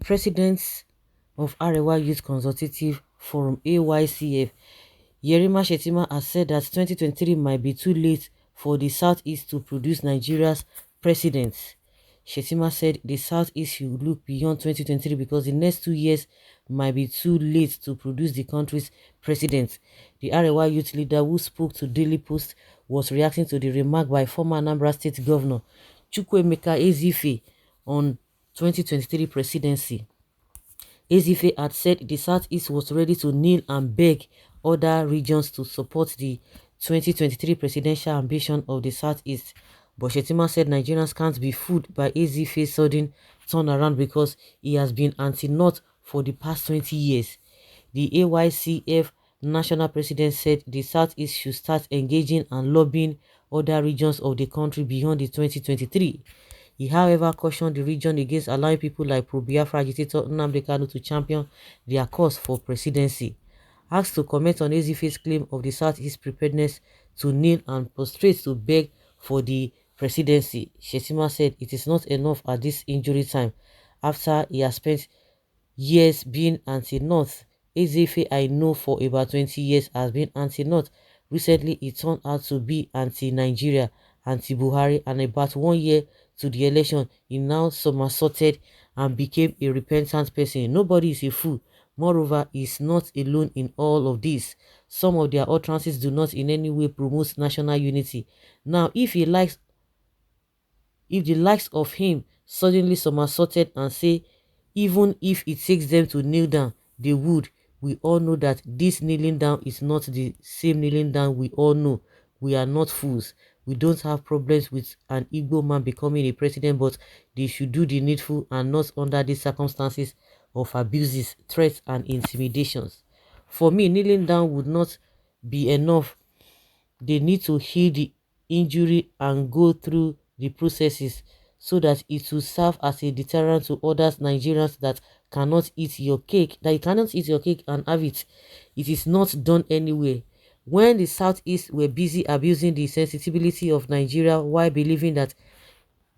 president of Arewa Youth Consultative Forum AYCF, Yerima Shettima, has said that 2023 might be too late for the Southeast to produce Nigeria's president. Shettima said the Southeast should look beyond 2023 because the next 2 years might be too late to produce the country's president. The Arewa youth leader, who spoke to Daily Post, was reacting to the remark by former Anambra State Governor Chukwuemeka Ezeife on 2023 presidency. Ezeife had said the Southeast was ready to kneel and beg other regions to support the 2023 presidential ambition of the Southeast. But Shettima said Nigerians can't be fooled by Ezeife's sudden turnaround because he has been anti-North for the past 20 years. The AYCF national president said the Southeast should start engaging and lobbying other regions of the country beyond the 2023. He, however, cautioned the region against allowing people like pro-Biafra agitator Nnamdi Kanu to champion their cause for presidency. Asked to comment on Ezeife's claim of the Southeast preparedness to kneel and prostrate to beg for the presidency, Shettima said it is not enough at this injury time. After he has spent years being anti-North, Ezeife, I know for about 20 years, has been anti-North. Recently, it turned out to be anti-Nigeria, anti-Buhari, and about 1 year to the election, he now somersaulted and became a repentant person. Nobody is a fool. Moreover, he is not alone in all of this. Some of their utterances do not in any way promote national unity. Now, if the likes of him suddenly somersaulted and say, even if it takes them to kneel down, they would. We all know that this kneeling down is not the same kneeling down we all know. We are not fools. We don't have problems with an Igbo man becoming a president, but they should do the needful and not under these circumstances of abuses, threats, and intimidations. For me, kneeling down would not be enough. They need to heal the injury and go through the processes so that it will serve as a deterrent to others Nigerians that cannot eat your cake, that you cannot eat your cake and have it. It is not done anywhere. When the Southeast were busy abusing the sensitivity of Nigeria while believing that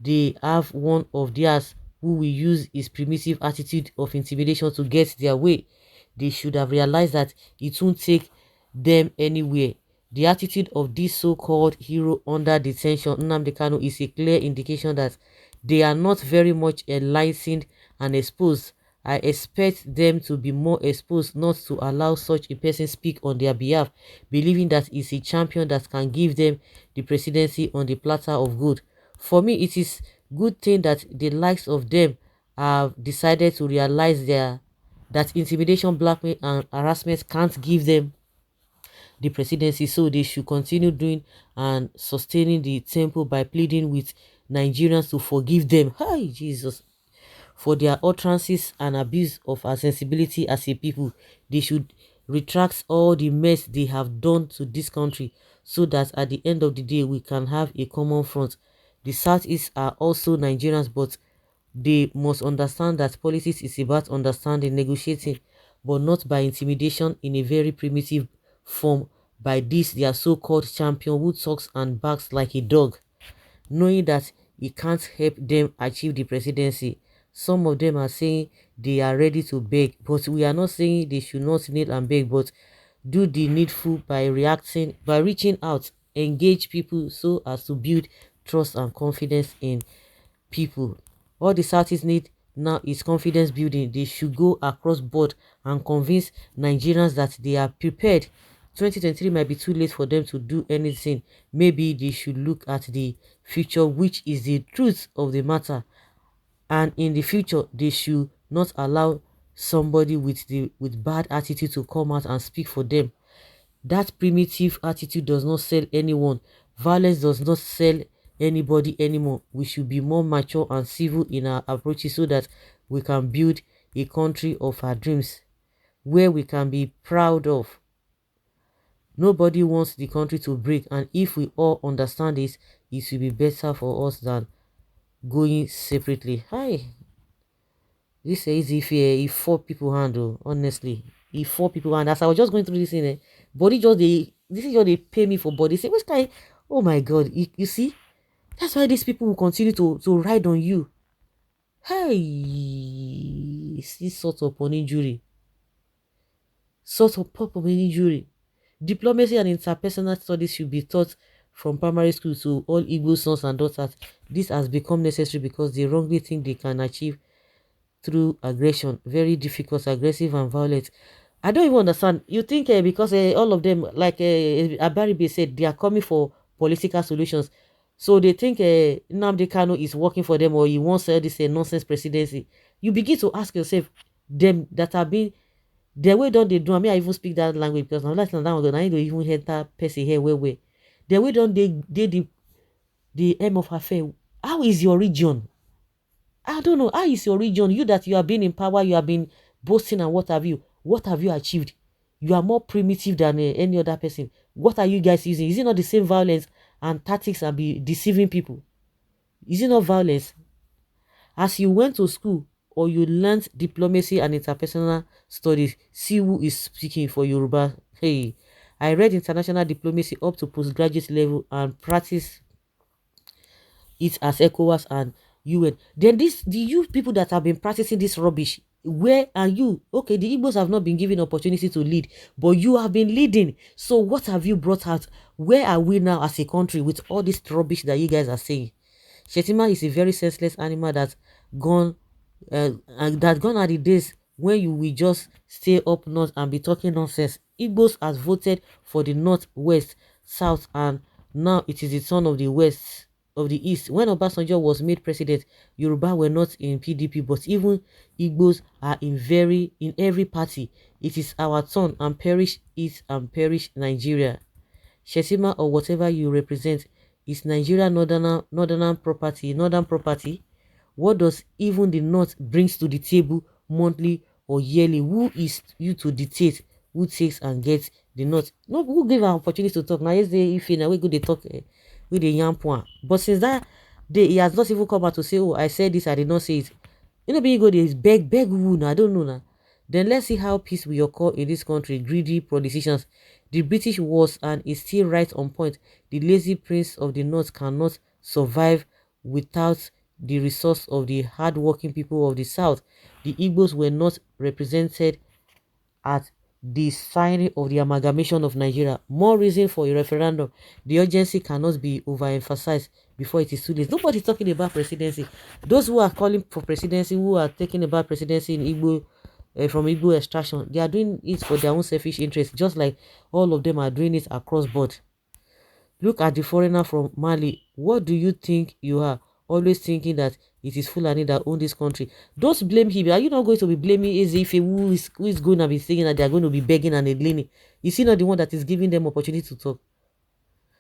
they have one of theirs who will use his primitive attitude of intimidation to get their way, they should have realized that it won't take them anywhere. The attitude of this so-called hero under detention, Nnamdi Kanu, is a clear indication that they are not very much enlightened and exposed. I expect them to be more exposed, not to allow such a person speak on their behalf, believing that he's a champion that can give them the presidency on the platter of gold. For me, it is good thing that the likes of them have decided to realize that intimidation, blackmail, and harassment can't give them the presidency, so they should continue doing and sustaining the tempo by pleading with Nigerians to forgive them. Hi, Jesus. For their utterances and abuse of our sensibility as a people, they should retract all the mess they have done to this country so that at the end of the day we can have a common front. The Southeast are also Nigerians, but they must understand that politics is about understanding, negotiating, but not by intimidation in a very primitive form by this their so-called champion who talks and barks like a dog, knowing that he can't help them achieve the presidency. Some of them are saying they are ready to beg, but we are not saying they should not kneel and beg, but do the needful by reaching out, engage people so as to build trust and confidence in people. All the Southeast need now is confidence building. They should go across board and convince Nigerians that they are prepared. 2023 might be too late for them to do anything. Maybe they should look at the future, which is the truth of the matter, and in the future they should not allow somebody with bad attitude to come out and speak for them. That primitive attitude does not sell anyone. Violence does not sell anybody anymore. We should be more mature and civil in our approaches so that we can build a country of our dreams where we can be proud of. Nobody wants the country to break, and if we all understand this, it will be better for us than going separately. Hi, this is if 4 people handle, honestly, if 4 people hand. As I was just going through this thing, body just this is what they pay me for body. Say which kind? Oh my God, you see, that's why these people will continue to ride on you. Hey. is insult upon injury. Sort of pop upon injury. Diplomacy and interpersonal studies should be taught from primary school to all Igbo sons and daughters. This has become necessary because they wrongly think they can achieve through aggression. Very difficult, aggressive, and violent. I don't even understand. You think because all of them, like Abaribe said, they are coming for political solutions. So they think Nnamdi Kanu is working for them, or he wants this nonsense presidency. You begin to ask yourself, them that have been the way don't they do. I mean, I even speak that language because I'm like that one. I need to even hear that person here where. The way don't they the aim of affair. How is your region? I don't know. How is your region? You that you have been in power, you have been boasting and what have you? What have you achieved? You are more primitive than any other person. What are you guys using? Is it not the same violence and tactics and be deceiving people? Is it not violence? As you went to school or you learned diplomacy and interpersonal studies, see who is speaking for Yoruba. Hey, I read international diplomacy up to postgraduate level and practice it as ECOWAS and UN. Then the you people that have been practicing this rubbish, where are you? Okay, the Igbos have not been given opportunity to lead, but you have been leading. So what have you brought out? Where are we now as a country with all this rubbish that you guys are saying? Shettima is a very senseless animal that's gone, and that gone are the days when you will just stay up north and be talking nonsense. Igbos has voted for the north, west, south, and now it is the turn of the west, of the east. When Obasanjo was made president, Yoruba were not in PDP, but even Igbos are in every party. It is our turn, and perish it and perish Nigeria. Shettima or whatever you represent is Nigeria northern property. What does even the north brings to the table monthly or yearly? Who is you to dictate who takes and gets the north? No, who give an opportunity to talk? Now yesterday if we go they talk with the young point. But since that day he has not even come out to say, oh, I said this, I did not say it. You know, being go there is beg who now. I don't know now. Then let's see how peace will occur in this country. Greedy politicians. The British was and is still right on point. The lazy prince of the north cannot survive without the resource of the hard-working people of the south. The Igbos were not represented at the signing of the amalgamation of Nigeria. More reason for a referendum. The urgency cannot be overemphasized before it is too late. Nobody's talking about presidency. Those who are calling for presidency, who are talking about presidency in Igbo, from Igbo extraction, they are doing it for their own selfish interest, just like all of them are doing it across board. Look at the foreigner from Mali. What do you think you are? Always thinking that it is Fulani that own this country. Don't blame him. Are you not going to be blaming Ezeife, who is going to be saying that they are going to be begging and leaning? Is he not the one that is giving them opportunity to talk?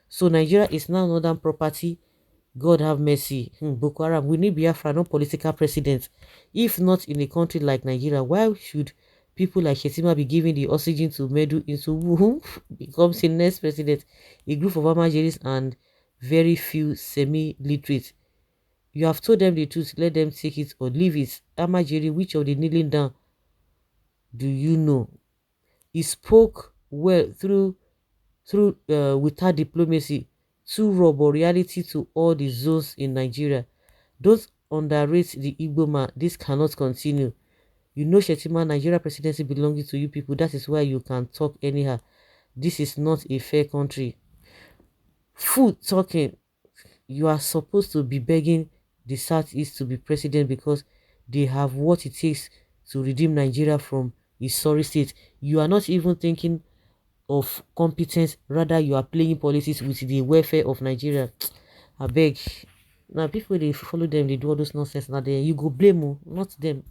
So Nigeria is now northern property. God have mercy. Boko Haram, we need Biafra, not political presidents. If not in a country like Nigeria, why should people like Shettima be given the oxygen to meddle into who becomes the next president? A group of Amajeris and very few semi-literate. You have told them the truth, let them take it or leave it. Amajiri, which of the kneeling down do you know? He spoke well through without diplomacy, too raw but reality to all the zones in Nigeria. Don't underrate the Igbo man. This cannot continue. You know Shettima, Nigeria presidency belonging to you people. That is why you can talk anyhow. This is not a fair country. Food talking. You are supposed to be begging the Southeast to be president because they have what it takes to redeem Nigeria from its sorry state. You are not even thinking of competence, rather you are playing politics with the welfare of Nigeria. I beg. Now people they follow them, they do all those nonsense. Now they you go blame them, not them.